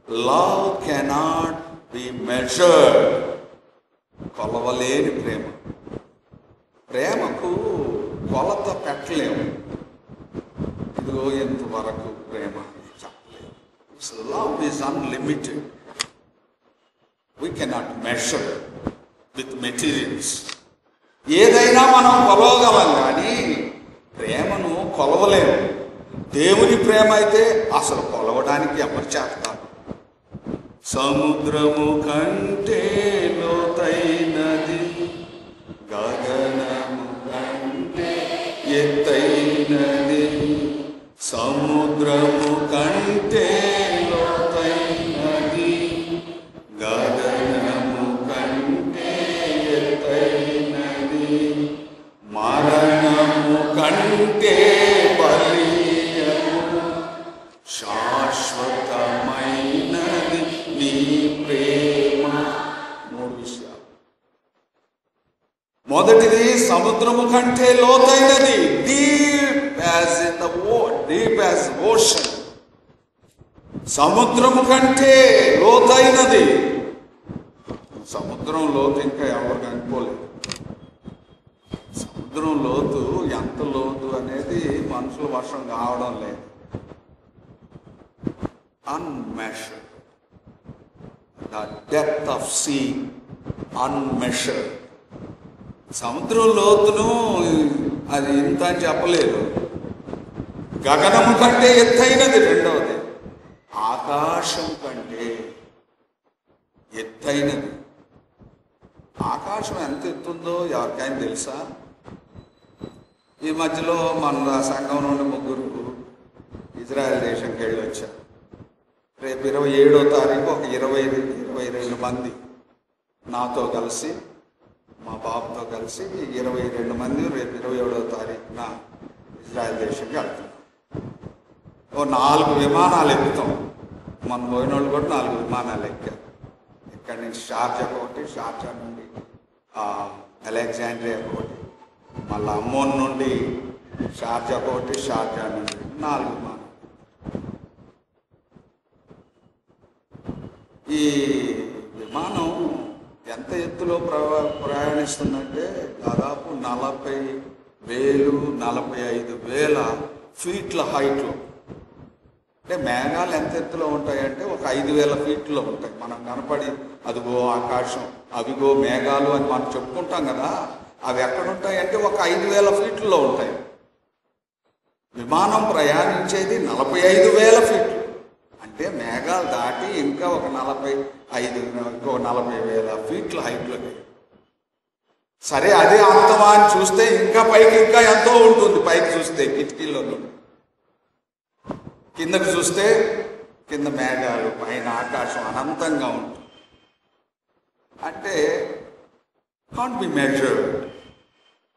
Love cannot be measured. కొలవలేని ప్రేమ. ప్రేమకు కొలత పెట్టలేము. ఇదిగో ఎంతవరకు ప్రేమ చెప్పలేము. Love is unlimited. We cannot measure with materials. ఏదైనా మనం కొలవగలం కానీ ప్రేమను కొలవలేము. దేవుని ప్రేమ అయితే అసలు కొలవడానికి ఎవరు చేస్తారు? సముద్రము కంటే లోతైనది, గగనము కంటే ఎత్తైనది. సముద్రము కంటే లోతైనది, గగనము కంటే ఎత్తైనది. మరణము కంటే బలీయము, శాశ్వతమైనది నీ ప్రేమ. 3 విషయాలు. మొదటిది సముద్రము కంటే లోతైనది. Deep as in the deep as ocean. సముద్రము కంటే లోతైనది. సముద్రం లోతు ఇంకా ఎవరు కనుక్కోలేదు. సముద్రం లోతు ఎంత లోతు అనేది మనుషుల వర్షం కావడం లేదు. Unmeasured. The depth of sea unmeasured. సముద్రం లోతును అది ఇంత అని చెప్పలేదు. గగనము కంటే ఎత్తైనది రెండవది. ఆకాశం కంటే ఎత్తైనది. ఆకాశం ఎంత ఎత్తుందో ఎవరికైనా తెలుసా? ఈ మధ్యలో మన సంఘం నుండి 3 ఇజ్రాయెల్ దేశంకి వెళ్ళి వచ్చారు. రేపు 27వ తారీఖు ఒక 22 మంది నాతో కలిసి, మా బాబుతో కలిసి 22 మంది రేపు 27వ తారీఖున ఇజ్రాయెల్ దేశంకి వెళ్తాం. 4 విమానాలు ఎక్కుతాం. మన పోయిన వాళ్ళు కూడా 4 విమానాలు ఎక్కారు. ఇక్కడి నుంచి షార్జా ఒకటి, షార్జా నుండి అలెగ్జాండ్రియా ఒకటి, మళ్ళీ అమ్మోన్ నుండి షార్జా ఒకటి, షార్జా నుండి 4 విమానాలు. ఈ విమానం ఎంత ఎత్తులో ప్రయాణిస్తుందంటే దాదాపు 40,000-45,000 ఫీట్ల హైట్లో. అంటే మేఘాలు ఎంత ఎత్తులో ఉంటాయంటే ఒక 5,000 ఫీట్లో ఉంటాయి. మనం కనపడి అదిగో ఆకాశం, అవిగో మేఘాలు అని మనం చెప్పుకుంటాం కదా, అవి ఎక్కడ ఉంటాయంటే ఒక 5,000 ఫీట్లలో ఉంటాయి. విమానం ప్రయాణించేది 45,000 ఫీట్లు. అంటే మేఘాలు దాటి ఇంకా ఒక 40,000 ఫీట్ల హైట్లోకి. సరే, అదే అంతమా అని చూస్తే ఇంకా పైకి ఇంకా ఎంతో ఉంటుంది. పైకి చూస్తే కిటికీలో నుండి కిందకు చూస్తే కింద మేఘాలు, పైన ఆకాశం అనంతంగా ఉంటుంది. అంటే can't be measured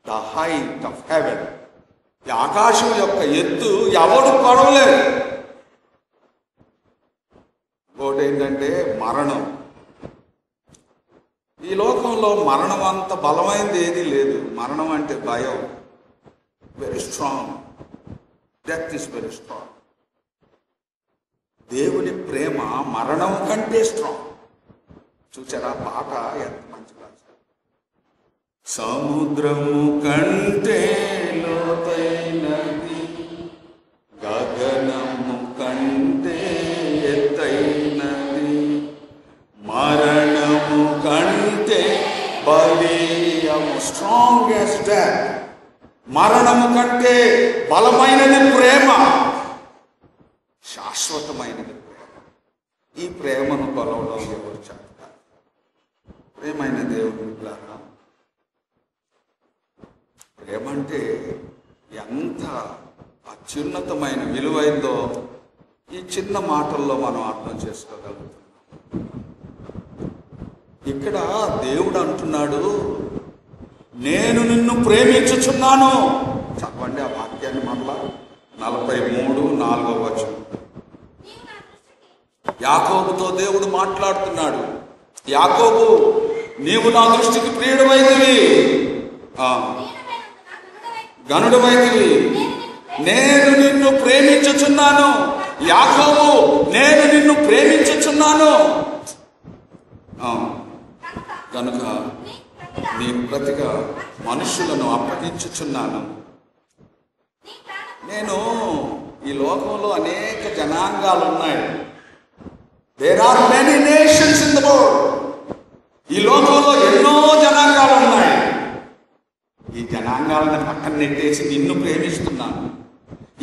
the height of haven. ఈ ఆకాశం యొక్క ఎత్తు ఎవడు కొలవలేడు. ఇంకోటి ఏంటంటే మరణం. ఈ లోకంలో మరణం అంత బలమైనది ఏదీ లేదు. మరణం అంటే భయం. Very strong. Death is very strong. దేవుని ప్రేమ మరణం కంటే స్ట్రాంగ్. చూచారా పాట ఎంత మంచి పాట. సముద్రము కంటే లోతైనది, గగనము కంటే ఎత్తైనది, మరణము కంటే బలీయము. Strongest death. మరణము కంటే బలమైనది ప్రేమ, శాశ్వతమైనది ప్రేమ. ఈ ప్రేమను కొలవడం ఎవరు చెప్తారు? ప్రేమైన దేవుని బిడ్డలారా, ప్రేమ అంటే ఎంత అత్యున్నతమైన విలువైందో ఈ చిన్న మాటల్లో మనం అర్థం చేసుకోగలుగుతున్నాం. ఇక్కడ దేవుడు అంటున్నాడు, నేను నిన్ను ప్రేమించుచున్నాను. చదవండి ఆ వాక్యాన్ని మరలా. 43:4 వచనం. యాకోబుతో దేవుడు మాట్లాడుతున్నాడు. యాకోబు, నీవు నా దృష్టికి ప్రియుడమైనవి, గనుడమైనవి, నేను నిన్ను ప్రేమించుచున్నాను. యాకోబు, నేను నిన్ను ప్రేమించుచున్నాను. ప్రేమించుచున్నాను. కనుక నీకు ప్రతిగా మనుషులను అప్పగించుచున్నాను. నేను ఈ లోకంలో అనేక జనాంగాలు ఉన్నాయి. There are many nations in the world. ఈ లోకంలో ఎన్నో జనాంగాలు ఉన్నాయి. ఈ జనాంగాలను పక్కన నెట్టేసి నిన్ను ప్రేమిస్తున్నాను.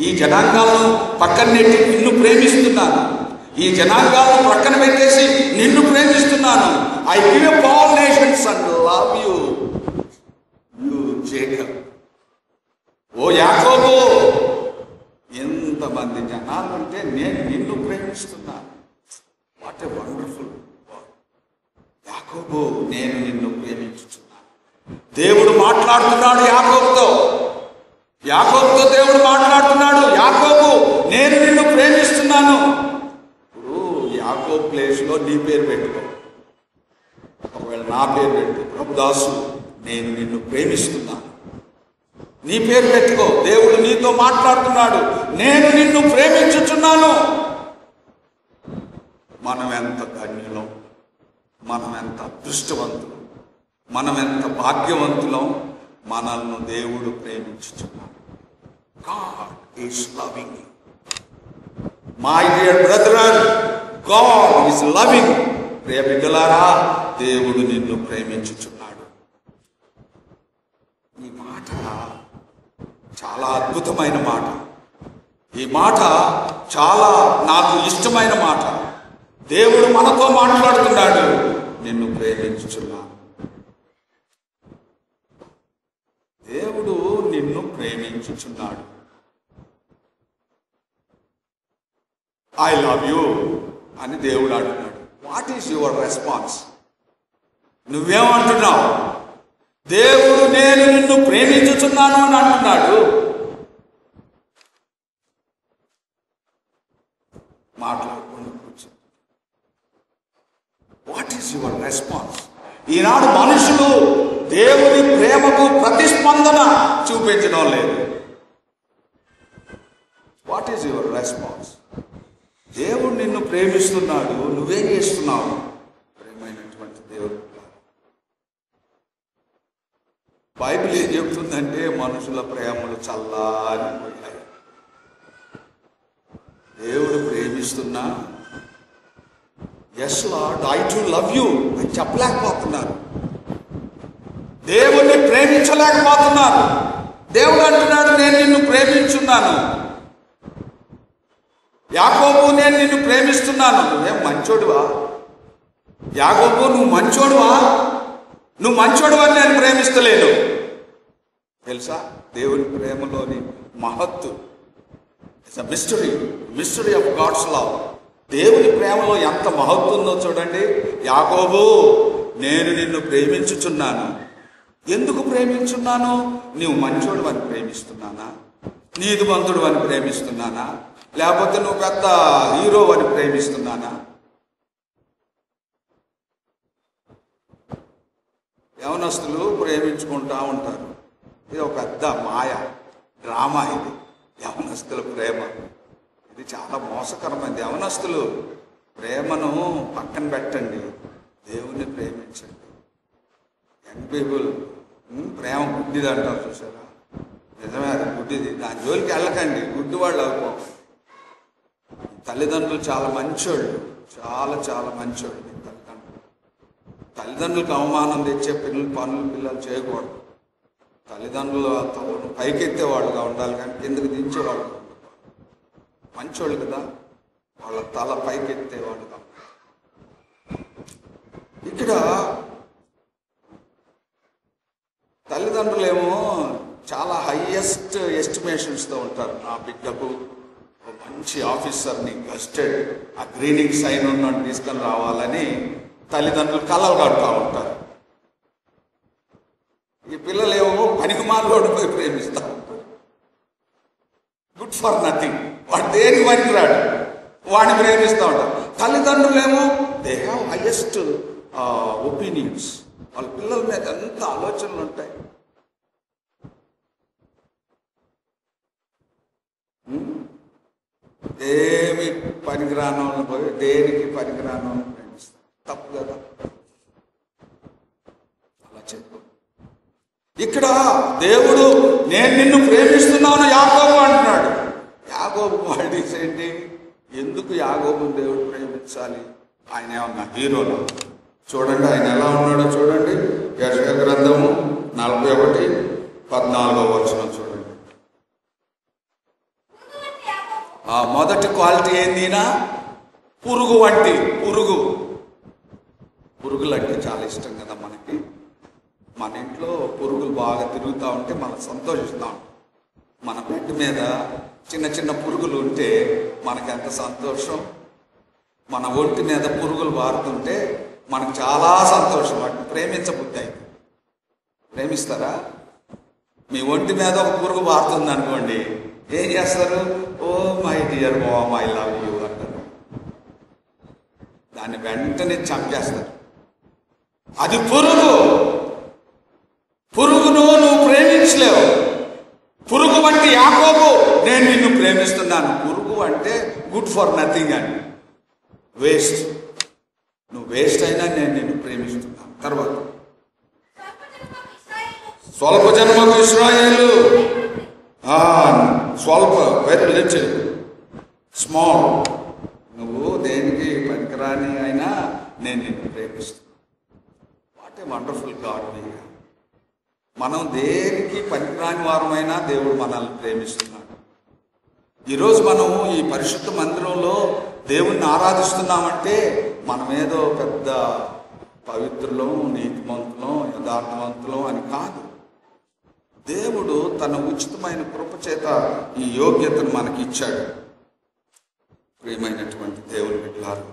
ఈ జనాంగాలను పక్కన నెట్టి నిన్ను ప్రేమిస్తున్నాను. ఈ జనాంగాలను పక్కన పెట్టేసి నిన్ను ప్రేమిస్తున్నాను. I give up all nations and love you Jacob. ఓ యాకోబు, ఎంతమంది జనాలు ఉంటే నేను నిన్ను ప్రేమిస్తున్నాను. What a wonderful. యాకోబు, నేను నిన్ను ప్రేమించుచున్నాను. దేవుడు మాట్లాడుతున్నాడు యాకోబుతో. యాకోబుతో దేవుడు మాట్లాడుతున్నాడు. యాకోబు, నేను నిన్ను ప్రేమిస్తున్నాను. ఇప్పుడు యాకోబు ప్లేస్లో నీ పేరు పెట్టుకో. ఒకవేళ నా పేరు పెట్టు, ప్రభుదాసు, నేను నిన్ను ప్రేమిస్తున్నాను. నీ పేరు పెట్టుకో. దేవుడు నీతో మాట్లాడుతున్నాడు. నేను నిన్ను ప్రేమించుచున్నాను. మనం ఎంత ధన్యులం, మనం ఎంత అదృష్టవంతులం, మనం ఎంత భాగ్యవంతులం. మనల్ని దేవుడు ప్రేమించుచున్నాడు. God is loving you. My dear brethren, God is loving. ప్రియ బిడ్డలారా, దేవుడు నిన్ను ప్రేమించుచున్నాడు. ఈ మాట చాలా అద్భుతమైన మాట. ఈ మాట చాలా నాకు ఇష్టమైన మాట. దేవుడు మనతో మాట్లాడుతున్నాడు. నిన్ను ప్రేమించుచున్నాను. దేవుడు నిన్ను ప్రేమించుచున్నాడు. ఐ లవ్ యూ అని దేవుడు అంటున్నాడు. What is your response? నువ్వేమంటున్నావు? దేవుడు నేను నిన్ను ప్రేమించుచున్నాను అని అంటున్నాడు. మాట్లాడకుండా కూర్చో. What is your response? ఈనాడు మనుషులు దేవుని ప్రేమకు ప్రతిస్పందన చూపించడం లేదు. What is your response? దేవుడు నిన్ను ప్రేమిస్తున్నాడు, నువ్వేం చేస్తున్నావు? ప్రేమైనటువంటి దేవుడు, బైబిల్ ఏం చెప్తుందంటే మనుషుల ప్రేమలు చల్లారిపోయాయి. దేవుడు ప్రేమిస్తున్నా, yes Lord I too love you అని చెప్పలేకపోతున్నారు. దేవుణ్ణి ప్రేమించలేకపోతున్నారు. దేవుడు అంటున్నాడు, నేను నిన్ను ప్రేమించున్నాను. యాకోబు, నేను నిన్ను ప్రేమిస్తున్నాను. నువ్వేం మంచోడువా? యాకోబు, నువ్వు మంచోడువా? నువ్వు మంచోడువా అని నేను ప్రేమిస్తలేను. తెలుసా, దేవుని ప్రేమలోని మహత్తు. It's a mystery of God's love. దేవుని ప్రేమలో ఎంత మహత్తు ఉందో చూడండి. యాకోబు, నేను నిన్ను ప్రేమించుచున్నాను. ఎందుకు ప్రేమించున్నాను? నీవు మంచోడు అని ప్రేమిస్తున్నానా? నీతిమంతుడు అని ప్రేమిస్తున్నానా? లేకపోతే నువ్వు పెద్ద హీరో అని ప్రేమిస్తున్నానా? యవనస్తులు ప్రేమించుకుంటా ఉంటారు. ఇది ఒక పెద్ద మాయ డ్రామా. ఇది యవనస్తుల ప్రేమ. ఇది చాలా మోసకరమైనది. యవనస్తులు ప్రేమను పక్కన పెట్టండి, దేవుణ్ణి ప్రేమించండి. యంగ్ పీపుల్ ప్రేమ గుడ్డిది అంటారు, చూసారా? నిజమే, అది గుడ్డిది. దాని జోలికి వెళ్ళకండి, గుడ్డివాళ్ళు అవుతాం. తల్లిదండ్రులు చాలా మంచోళ్ళు, చాలా చాలా మంచోళ్ళు. తల్లిదండ్రులకు అవమానం తెచ్చే పిల్లలు చేయకూడదు. తల్లిదండ్రులు తలను పైకెత్తేవాళ్ళుగా ఉండాలి, కానీ కిందకి దించేవాళ్ళు మంచోళ్ళు కదా, వాళ్ళ తల పైకెత్తేవాళ్ళుగా. ఇక్కడ తల్లిదండ్రులేమో చాలా హైయెస్ట్ ఎస్టిమేషన్స్తో ఉంటారు. నా బిడ్డకు మంచి ఆఫీసర్ని, గస్టెడ్ ఆ గ్రీనింగ్ సైన్ ఉన్నట్టు తీసుకొని రావాలని తల్లిదండ్రులు కలలు కడుతూ ఉంటారు. ఈ పిల్లలేమో పనికిమాలోడు పోయి ప్రేమిస్తారు. గుడ్ ఫర్ నథింగ్, వాడు దేనికి పనికిరాడు, వాడిని ప్రేమిస్తూ ఉంటారు. తల్లిదండ్రులేమో దే హ్యావ్ హైయెస్ట్ ఒపీనియన్స్. వాళ్ళ పిల్లల మీద ఎంత ఆలోచనలు ఉంటాయి. ఏమి పనికిరాని వాళ్ళని పోయి దేనికి పనికిరాని వాళ్ళని ప్రేమిస్తారు. తప్పు కదా, అలా చెప్పు. ఇక్కడ దేవుడు నేను నిన్ను ప్రేమిస్తున్నాను యాకోబు అంటున్నాడు. యాకోబు క్వాలిటీస్ ఏంటి? ఎందుకు యాకోబుని దేవుడు ప్రేమించాలి? ఆయన ఏమన్నా హీరోనా? చూడండి ఆయన ఎలా ఉన్నాడో చూడండి. యెషయా గ్రంథము 41:14 చూడండి. ఆ మొదటి క్వాలిటీ ఏందినా? పురుగు వంటి. పురుగులు అంటే చాలా ఇష్టం కదా మనకి. మన ఇంట్లో పురుగులు బాగా తిరుగుతూ ఉంటే మనం సంతోషిస్తాం. మన బెడ్ మీద చిన్న చిన్న పురుగులు ఉంటే మనకు ఎంత సంతోషం. మన ఒంటి మీద పురుగులు బారుతుంటే మనకు చాలా సంతోషం. వాటిని ప్రేమించబుద్ధి అయితే ప్రేమిస్తారా? మీ ఒంటి మీద ఒక పురుగు బారుతుంది అనుకోండి, ఏం చేస్తారు? Oh my dear mom I love you అంటారు. దాన్ని వెంటనే చంపేస్తారు. అది పురుగును నువ్వు ప్రేమించలేవు. పురుగు వంటి యాకోబు నేను నిన్ను ప్రేమిస్తున్నాను. పురుగు అంటే గుడ్ ఫర్ నథింగ్ అని, వేస్ట్. నువ్వు వేస్ట్ అయినా నేను నిన్ను ప్రేమిస్తున్నాను. తర్వాత స్వల్ప జన్మకు ఇశ్రాయేలు, స్వల్ప, వెరీ లిటిల్, స్మాల్. నువ్వు దేనికి పనికిరాని అయినా నేను నిన్ను ప్రేమిస్తున్నాను. What a wonderful God. మనం దేనికి పనికిరాని వారమైనా దేవుడు మనల్ని ప్రేమిస్తున్నాడు. ఈరోజు మనం ఈ పరిశుద్ధ మందిరంలో దేవుణ్ణి ఆరాధిస్తున్నామంటే మనమేదో పెద్ద పవిత్రులం, నీతిమంతులం, యథార్థవంతులం అని కాదు. దేవుడు తన ఉచితమైన కృప చేత ఈ యోగ్యతను మనకి ఇచ్చాడు. ప్రియమైనటువంటి దేవుని బిడ్డలారా,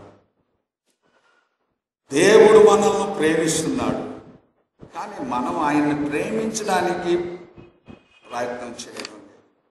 దేవుడు మనల్ని ప్రేమిస్తున్నాడు. కానీ మనం ఆయన్ని ప్రేమించడానికి ప్రయత్నం చేయడం